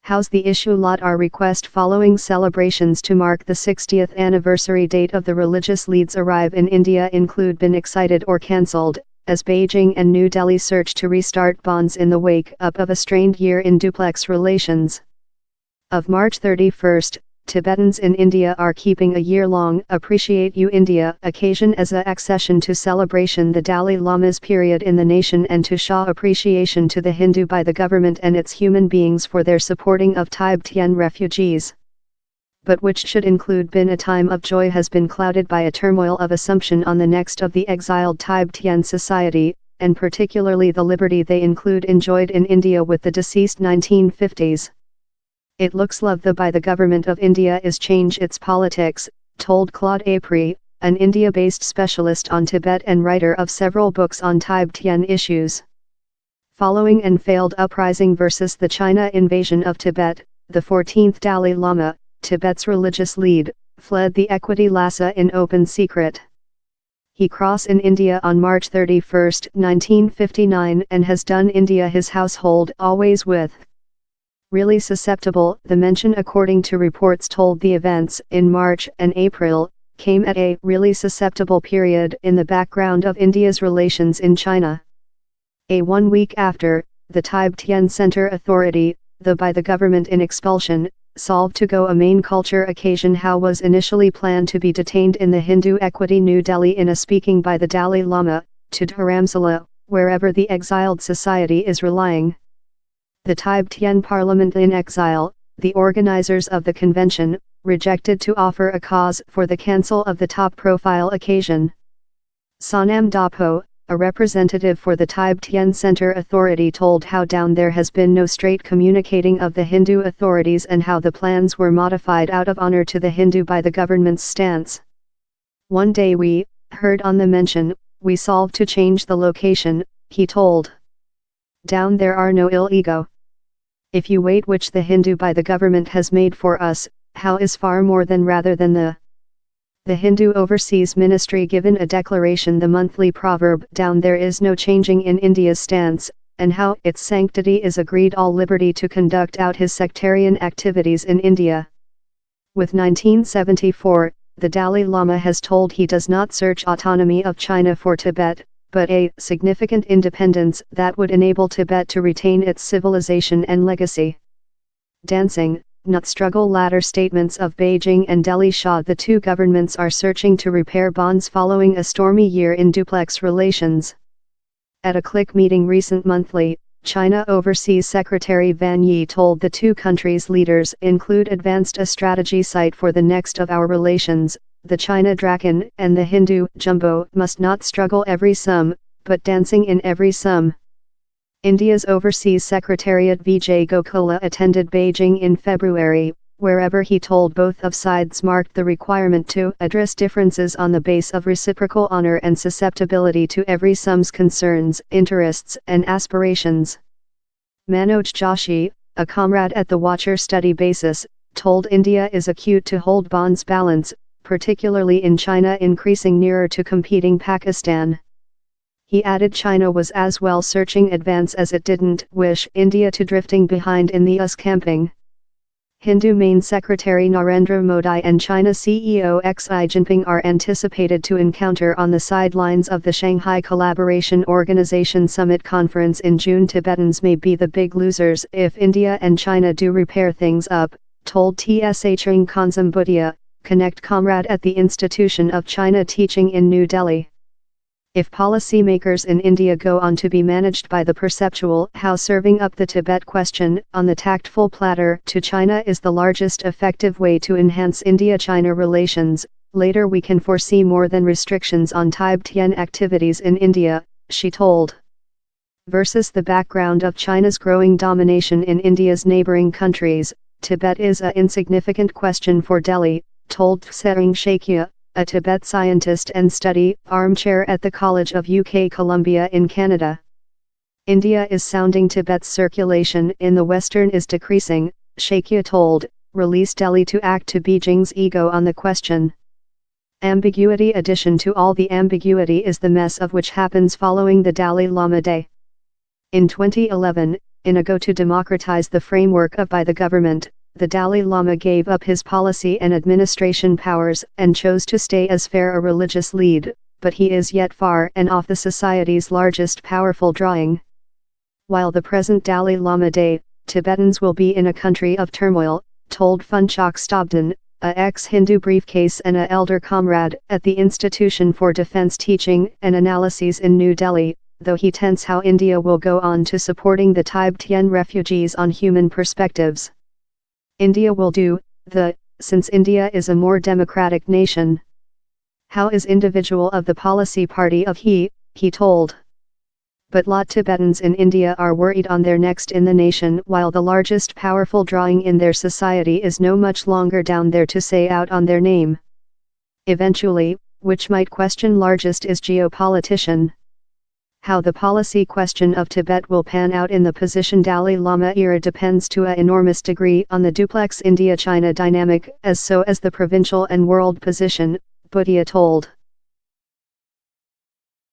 How's the issue lot our request following celebrations to mark the 60th anniversary date of the religious leads arrive in India include been excited or cancelled, as Beijing and New Delhi search to restart bonds in the wake up of a strained year in duplex relations. Of March 31st, Tibetans in India are keeping a year-long Appreciate You India occasion as a accession to celebration the Dalai Lama's period in the nation and to show appreciation to the Hindu by the government and its human beings for their supporting of Tibetan refugees. But which should include been a time of joy has been clouded by a turmoil of assumption on the next of the exiled Tibetan society, and particularly the liberty they include enjoyed in India with the deceased 1950s. It looks love the by the government of India is change its politics, told Claude Apri, an India-based specialist on Tibet and writer of several books on Tibetan issues. Following an failed uprising versus the China invasion of Tibet, the 14th Dalai Lama, Tibet's religious lead, fled the equity Lhasa in open secret. He crossed in India on March 31, 1959 and has done India his household always with. Really susceptible, the mention according to reports told the events in March and April, came at a really susceptible period in the background of India's relations in China. 1 week after, the Tibetan Center Authority, though by the government in expulsion, solved to go a main culture occasion how was initially planned to be detained in the Hindu equity New Delhi in a speaking by the Dalai Lama, to Dharamsala, wherever the exiled society is relying. The Tibetan Parliament in exile, the organizers of the convention, rejected to offer a cause for the cancel of the top-profile occasion. Sonam Dapo, a representative for the Tibetan Center Authority told how down there has been no straight communicating of the Hindu authorities and how the plans were modified out of honor to the Hindu by the government's stance. One day we heard on the mention, we solved to change the location, he told. Down there are no ill ego. If you wait which the Hindu by the government has made for us, how is far more than rather than the Hindu Overseas Ministry given a declaration the monthly proverb down there is no changing in India's stance, and how its sanctity is agreed all liberty to conduct out his sectarian activities in India. With 1974, the Dalai Lama has told he does not search autonomy of China for Tibet, but a significant independence that would enable Tibet to retain its civilization and legacy. Dancing, not struggle latter statements of Beijing and Delhi show the two governments are searching to repair bonds following a stormy year in duplex relations. At a click meeting recent monthly, China Overseas Secretary Wang Yi told the two countries' leaders include advanced a strategy site for the next of our relations. The China Draken and the Hindu Jumbo must not struggle every sum, but dancing in every sum. India's Overseas Secretariat Vijay Gokula attended Beijing in February, wherever he told both of sides marked the requirement to address differences on the base of reciprocal honor and susceptibility to every sum's concerns, interests and aspirations. Manoj Joshi, a comrade at the Watcher Study Basis, told India is acute to hold bonds balance, particularly in China increasing nearer to competing Pakistan. He added China was as well searching advance as it didn't wish India to drifting behind in the US camping. Hindu Main Secretary Narendra Modi and China CEO Xi Jinping are anticipated to encounter on the sidelines of the Shanghai Collaboration Organization Summit Conference in June. Tibetans may be the big losers if India and China do repair things up, told TSA Ching Kanzam Bhutia, Connect comrade at the Institution of China Teaching in New Delhi. If policymakers in India go on to be managed by the perceptual how serving up the Tibet question on the tactful platter to China is the largest effective way to enhance India-China relations, later we can foresee more than restrictions on Tibetan activities in India, she told. Versus the background of China's growing domination in India's neighboring countries, Tibet is an insignificant question for Delhi, told Tsering Shakya, a Tibet scientist and study armchair at the College of UK Columbia in Canada. India is sounding Tibet's circulation in the Western is decreasing, Shakya told, release Delhi to act to Beijing's ego on the question. Ambiguity addition to all the ambiguity is the mess of which happens following the Dalai Lama Day. In 2011, in a go to democratize the framework of by the government, the Dalai Lama gave up his policy and administration powers and chose to stay as fair a religious lead, but he is yet far and off the society's largest powerful drawing. While the present Dalai Lama day, Tibetans will be in a country of turmoil, told Funchok Stobdan, a ex-Hindu briefcase and a elder comrade at the Institution for Defense Teaching and Analyses in New Delhi, though he tents how India will go on to supporting the Tibetan refugees on human perspectives. India will do, since India is a more democratic nation. How is individual of the policy party of he told. But lot Tibetans in India are worried on their next in the nation while the largest powerful drawing in their society is no much longer down there to say out on their name. Eventually, which might question largest is geopolitician. How the policy question of Tibet will pan out in the position Dalai Lama era depends to an enormous degree on the duplex India-China dynamic as so as the provincial and world position, Bhutia told.